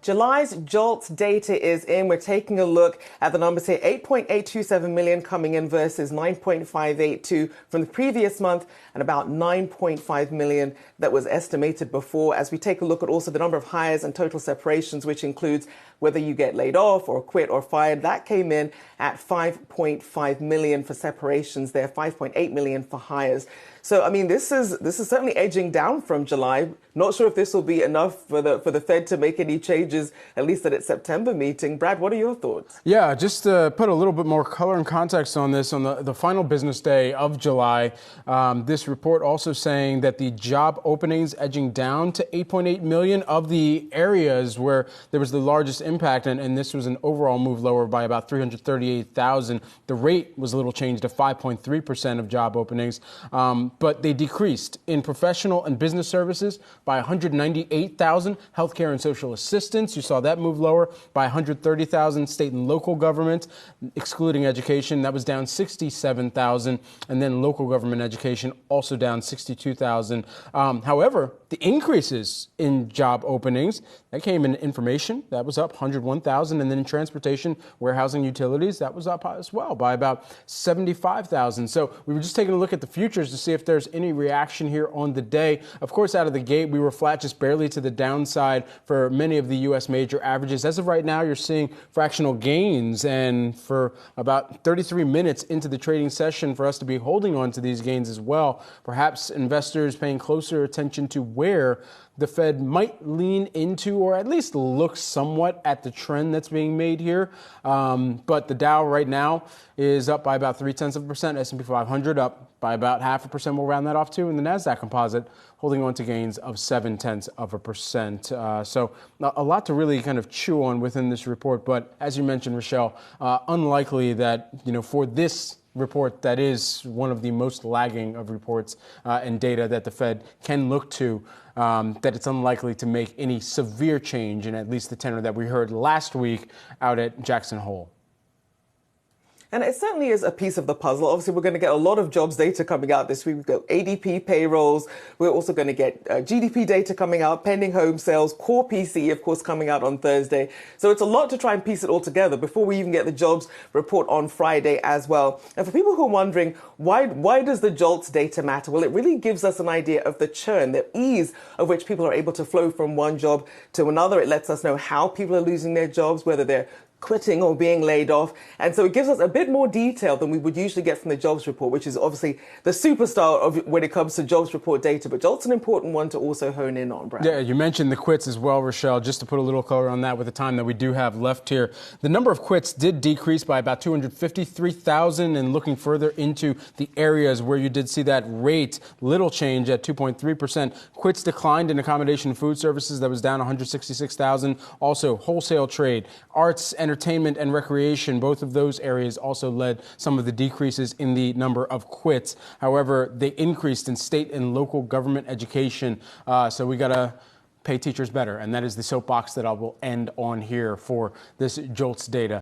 July's JOLTS data is in. We're taking a look at the numbers here. 8.827 million coming in versus 9.582 from the previous month, and about 9.5 million that was estimated before. As we take a look at also the number of hires and total separations, which includes whether you get laid off or quit or fired, that came in at 5.5 million for separations there, 5.8 million for hires. So, I mean, this is certainly edging down from July. Not sure if this will be enough for the Fed to make any changes, at least at its September meeting. Brad, what are your thoughts? Yeah, just to put a little bit more color and context on this, on the final business day of July, this report also saying that the job openings edging down to 8.8 million of the areas where there was the largest impact, and this was an overall move lower by about 338,000. The rate was a little changed to 5.3% of job openings. But they decreased in professional and business services by 198,000. Healthcare and social assistance, you saw that move lower by 130,000. State and local government, excluding education, that was down 67,000. And then local government education also down 62,000. However, the increases in job openings, that came in information, that was up 101,000. And then in transportation, warehousing, utilities, that was up as well by about 75,000. So we were just taking a look at the futures to see if there's any reaction here on the day. Of course, out of the gate, we were flat just barely to the downside for many of the U.S. major averages. As of right now, you're seeing fractional gains. And for about 33 minutes into the trading session, for us to be holding on to these gains as well, perhaps investors paying closer attention to where the Fed might lean into, or at least look somewhat at the trend that's being made here. But the Dow right now is up by about 0.3%. S&P 500 up by about 0.5%. We'll round that off too. And the NASDAQ composite holding on to gains of 0.7%. So a lot to really kind of chew on within this report. But as you mentioned, Rachelle, unlikely that, for this report that is one of the most lagging of reports and data that the Fed can look to, that it's unlikely to make any severe change in at least the tenor that we heard last week out at Jackson Hole. And it certainly is a piece of the puzzle. Obviously, we're going to get a lot of jobs data coming out this week. We've got ADP payrolls. We're also going to get GDP data coming out, pending home sales, core PCE, of course, coming out on Thursday. So it's a lot to try and piece it all together before we even get the jobs report on Friday as well. And for people who are wondering, why does the JOLTS data matter? Well, it really gives us an idea of the churn, the ease of which people are able to flow from one job to another. It lets us know how people are losing their jobs, whether they're quitting or being laid off. And so it gives us a bit more detail than we would usually get from the jobs report, which is obviously the superstar of when it comes to jobs report data. But JOLTS is an important one to also hone in on, Brad. Yeah, you mentioned the quits as well, Rachelle. Just to put a little color on that with the time that we do have left here. The number of quits did decrease by about 253,000. And looking further into the areas where you did see that rate, little change at 2.3%. Quits declined in accommodation and food services. That was down 166,000. Also, wholesale trade, arts, entertainment and recreation, both of those areas also led some of the decreases in the number of quits. However, they increased in state and local government education. So we got to pay teachers better. And that is the soapbox that I will end on here for this JOLTS data.